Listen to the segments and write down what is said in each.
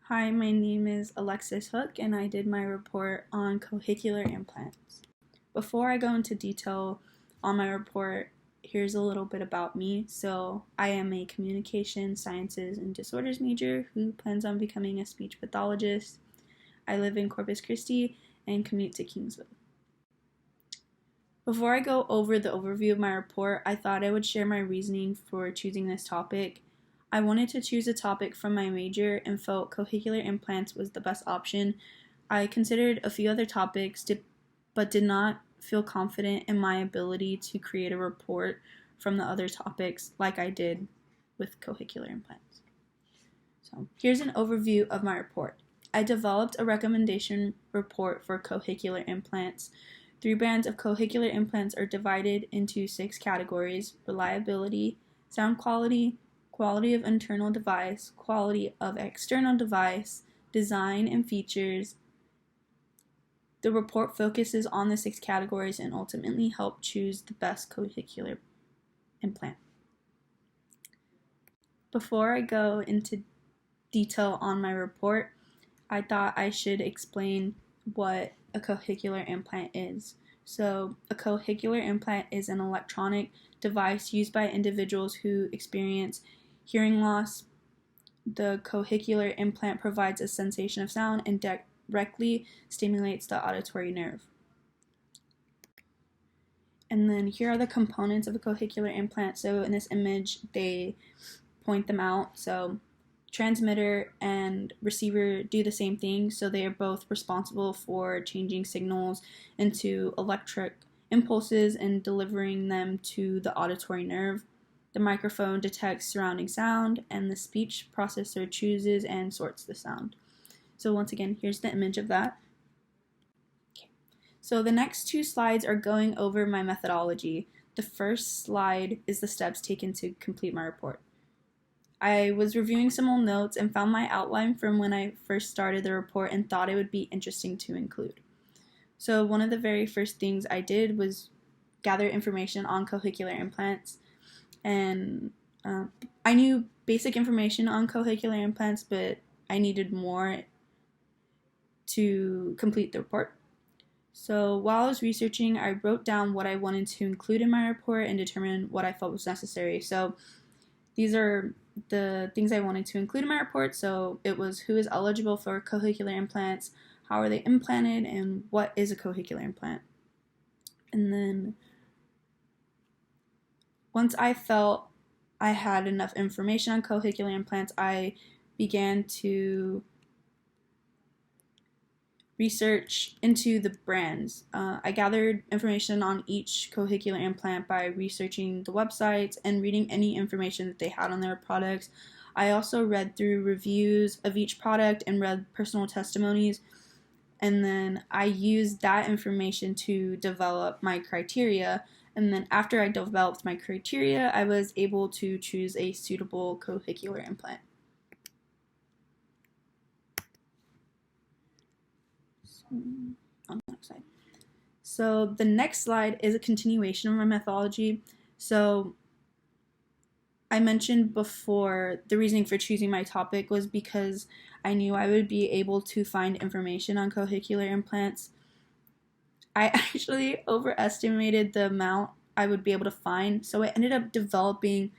Hi, my name is Alexis Hook, and I did my report on cochlear implants. Before I go into detail on my report, here's a little bit about me. So, I am a communication sciences and disorders major who plans on becoming a speech pathologist. I live in Corpus Christi and commute to Kingsville. Before I go over the overview of my report, I thought I would share my reasoning for choosing this topic. I wanted to choose a topic from my major and felt cochlear implants was the best option. I considered a few other topics, but did not feel confident in my ability to create a report from the other topics like I did with cochlear implants. So here's an overview of my report. I developed a recommendation report for cochlear implants. 3 brands of cochlear implants are divided into 6 categories: reliability, sound quality, quality of internal device, quality of external device, design and features. The report focuses on the 6 categories and ultimately help choose the best cochlear implant. Before I go into detail on my report, I thought I should explain what a cochlear implant is. So, a cochlear implant is an electronic device used by individuals who experience hearing loss. The cochlear implant provides a sensation of sound and directly stimulates the auditory nerve. And then here are the components of a cochlear implant. So in this image, they point them out. So transmitter and receiver do the same thing. So they are both responsible for changing signals into electric impulses and delivering them to the auditory nerve. The microphone detects surrounding sound, and the speech processor chooses and sorts the sound. So once again, here's the image of that. Okay. So the next 2 slides are going over my methodology. The first slide is the steps taken to complete my report. I was reviewing some old notes and found my outline from when I first started the report and thought it would be interesting to include. So one of the very first things I did was gather information on cochlear implants. And I knew basic information on cochlear implants, but I needed more to complete the report. So while I was researching, I wrote down what I wanted to include in my report and determine what I felt was necessary. So these are the things I wanted to include in my report. So it was who is eligible for cochlear implants, how are they implanted, and what is a cochlear implant. And then once I felt I had enough information on cochlear implants, I began to research into the brands. I gathered information on each cochlear implant by researching the websites and reading any information that they had on their products. I also read through reviews of each product and read personal testimonies, and then I used that information to develop my criteria. And then after I developed my criteria, I was able to choose a suitable cochlear implant. On the next slide. So the next slide is a continuation of my methodology. So I mentioned before the reasoning for choosing my topic was because I knew I would be able to find information on cochlear implants. I actually overestimated the amount I would be able to find, so I ended up developing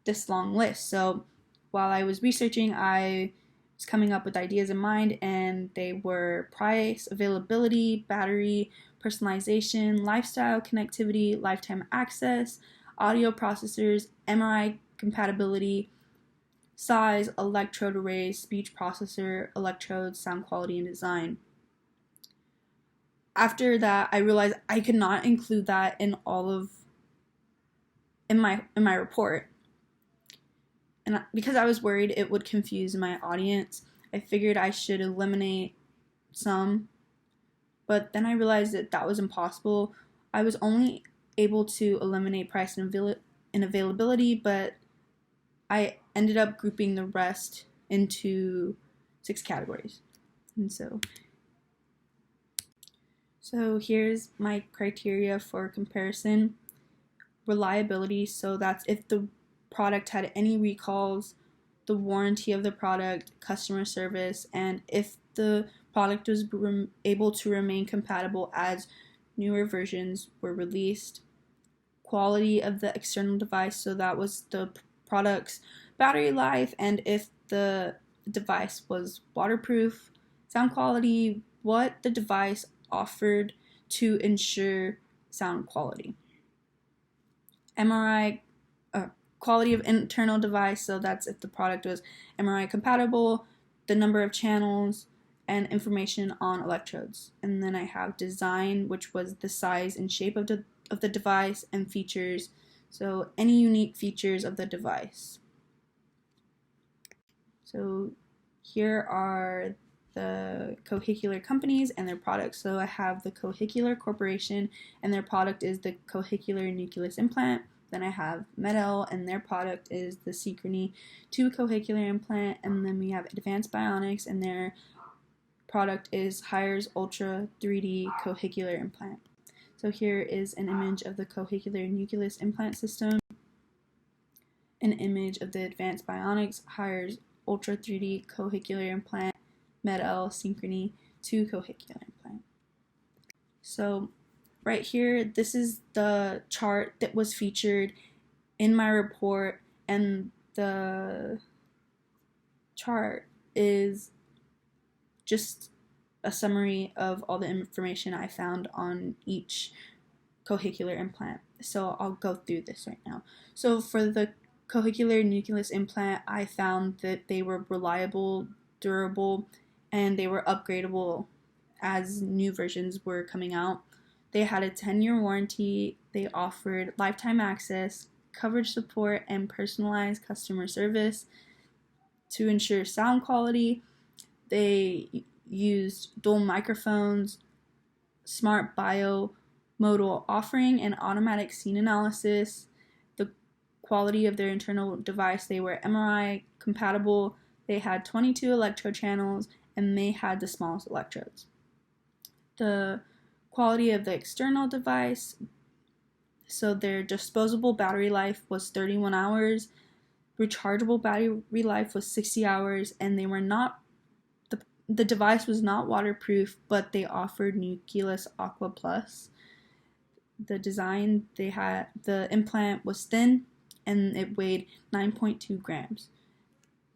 this long list. So while I was researching, I was coming up with ideas in mind, and they were price, availability, battery, personalization, lifestyle, connectivity, lifetime access, audio processors, MRI compatibility, size, electrode array, speech processor, electrodes, sound quality, and design. After that, I realized I could not include that in my report. And because I was worried it would confuse my audience, I figured I should eliminate some. But then I realized that was impossible. I was only able to eliminate price and availability, but I ended up grouping the rest into 6 categories. And so here's my criteria for comparison. Reliability, so that's if the product had any recalls, the warranty of the product, customer service, and if the product was able to remain compatible as newer versions were released. Quality of the external device, so that was the product's battery life, and if the device was waterproof. Sound quality, what the device offered to ensure sound quality. MRI, quality of internal device, so that's if the product was MRI compatible, the number of channels, and information on electrodes. And then I have design, which was the size and shape of the device, and features, so any unique features of the device. So here are the Cochlear companies and their products. So I have the Cochlear Corporation, and their product is the Cochlear Nucleus Implant. Then I have Med-El, and their product is the Synchrony 2 Cochlear Implant. And then we have Advanced Bionics, and their product is Hires Ultra 3D Cochlear Implant. So here is an image of the Cochlear Nucleus Implant System, an image of the Advanced Bionics Hires Ultra 3D Cochlear Implant, Med-El Synchrony 2 Cochlear Implant. So right here, this is the chart that was featured in my report, and the chart is just a summary of all the information I found on each cochlear implant. So I'll go through this right now. So for the Cochlear Nucleus Implant, I found that they were reliable, durable, and they were upgradable as new versions were coming out. They had a 10-year warranty, they offered lifetime access, coverage support, and personalized customer service. To ensure sound quality, they used dual microphones, smart bi-modal offering, and automatic scene analysis. The quality of their internal device, they were MRI compatible, they had 22 electrode channels, and they had the smallest electrodes. The quality of the external device, so their disposable battery life was 31 hours, rechargeable battery life was 60 hours, and they were not, the device was not waterproof, but they offered Nucleus Aqua Plus. The design, they had, the implant was thin and it weighed 9.2 grams.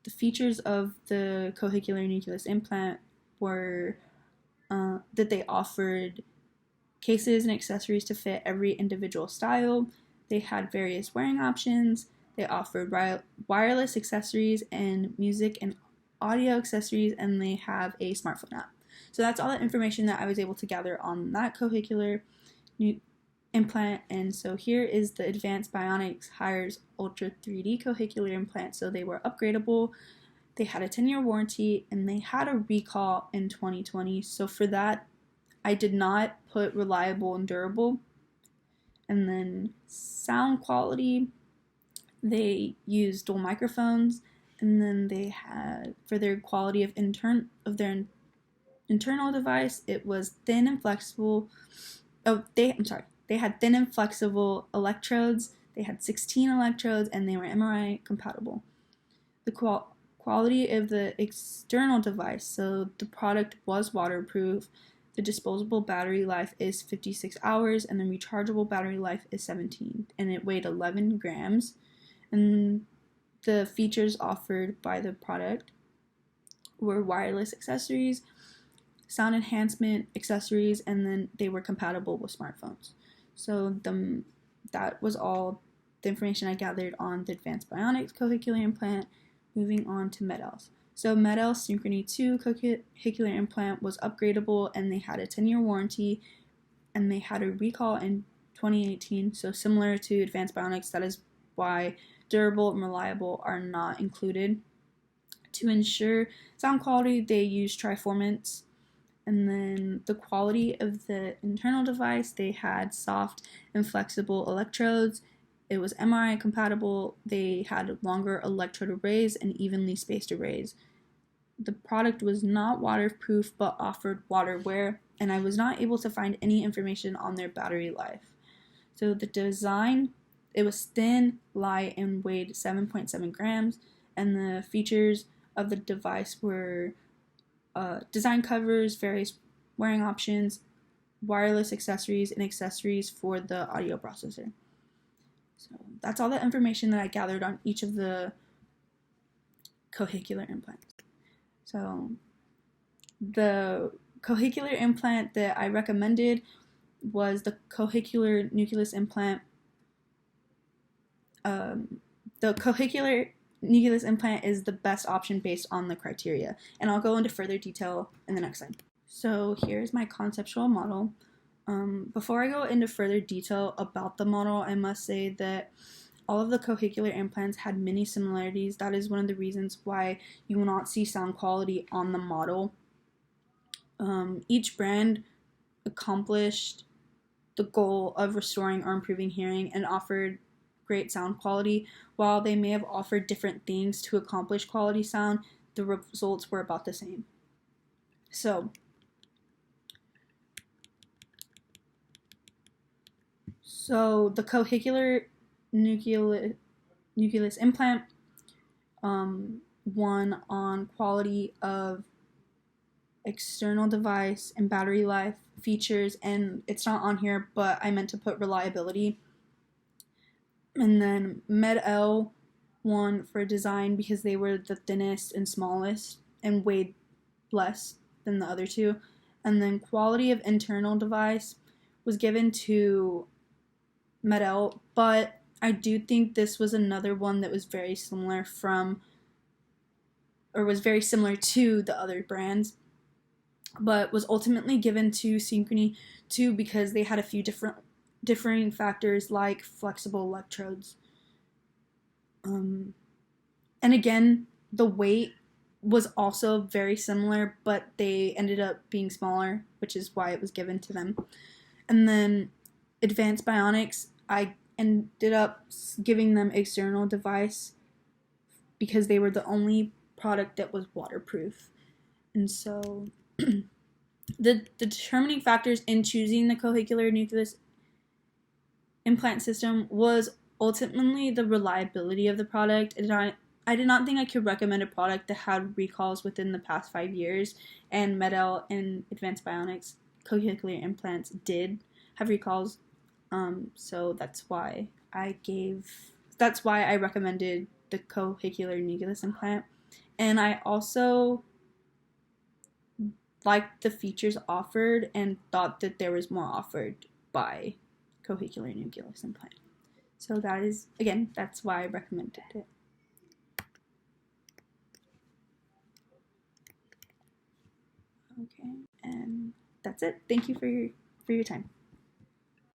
The features of the Cochlear Nucleus Implant were that they offered cases and accessories to fit every individual style. They had various wearing options. They offered wireless accessories and music and audio accessories, and they have a smartphone app. So that's all the information that I was able to gather on that Cochlear implant. And so here is the Advanced Bionics Hires Ultra 3D Cochlear Implant. So they were upgradable, they had a 10-year warranty, and they had a recall in 2020. So for that, I did not put reliable and durable. And then sound quality, they used dual microphones, and then they had, for their quality of their internal device, it was thin and flexible. They had thin and flexible electrodes. They had 16 electrodes, and they were MRI compatible. The quality of the external device, so the product was waterproof. The disposable battery life is 56 hours, and the rechargeable battery life is 17, and it weighed 11 grams. And the features offered by the product were wireless accessories, sound enhancement accessories, and then they were compatible with smartphones. So that was all the information I gathered on the Advanced Bionics Cochlear Implant. Moving on to Med-El's. So Med-El Synchrony 2 Cochlear Implant was upgradable, and they had a 10-year warranty, and they had a recall in 2018. So similar to Advanced Bionics, that is why durable and reliable are not included. To ensure sound quality, they use Triformance. And then the quality of the internal device, they had soft and flexible electrodes. It was MRI compatible. They had longer electrode arrays and evenly spaced arrays. The product was not waterproof but offered water wear, and I was not able to find any information on their battery life. So the design, it was thin, light, and weighed 7.7 grams, and the features of the device were design covers, various wearing options, wireless accessories, and accessories for the audio processor. So that's all the information that I gathered on each of the cochlear implants. So the cochlear implant that I recommended was the cochlear nucleus implant. The cochlear nucleus implant is the best option based on the criteria, and I'll go into further detail in the next slide. So here's my conceptual model. Before I go into further detail about the model, I must say that all of the cochlear implants had many similarities. That is one of the reasons why you will not see sound quality on the model. Each brand accomplished the goal of restoring or improving hearing and offered great sound quality. While they may have offered different things to accomplish quality sound, the results were about the same. So the cochlear nucleus implant won on quality of external device and battery life, features, and it's not on here, but I meant to put reliability. And then Med-L won for design because they were the thinnest and smallest and weighed less than the other two. And then quality of internal device was given to Med-L, but I do think this was another one that was very similar to the other brands, but was ultimately given to Synchrony too because they had a few differing factors like flexible electrodes. And again, the weight was also very similar, but they ended up being smaller, which is why it was given to them. And then Advanced Bionics, I ended up giving them external device because they were the only product that was waterproof. And so the determining factors in choosing the cochlear nucleus implant system was ultimately the reliability of the product. I did not think I could recommend a product that had recalls within the past 5 years, and Med-L and Advanced Bionics cochlear implants did have recalls. So that's why I recommended the cochlear nucleus implant. And I also liked the features offered and thought that there was more offered by cochlear nucleus implant. So that's why I recommended it. Okay, and that's it. Thank you for your time.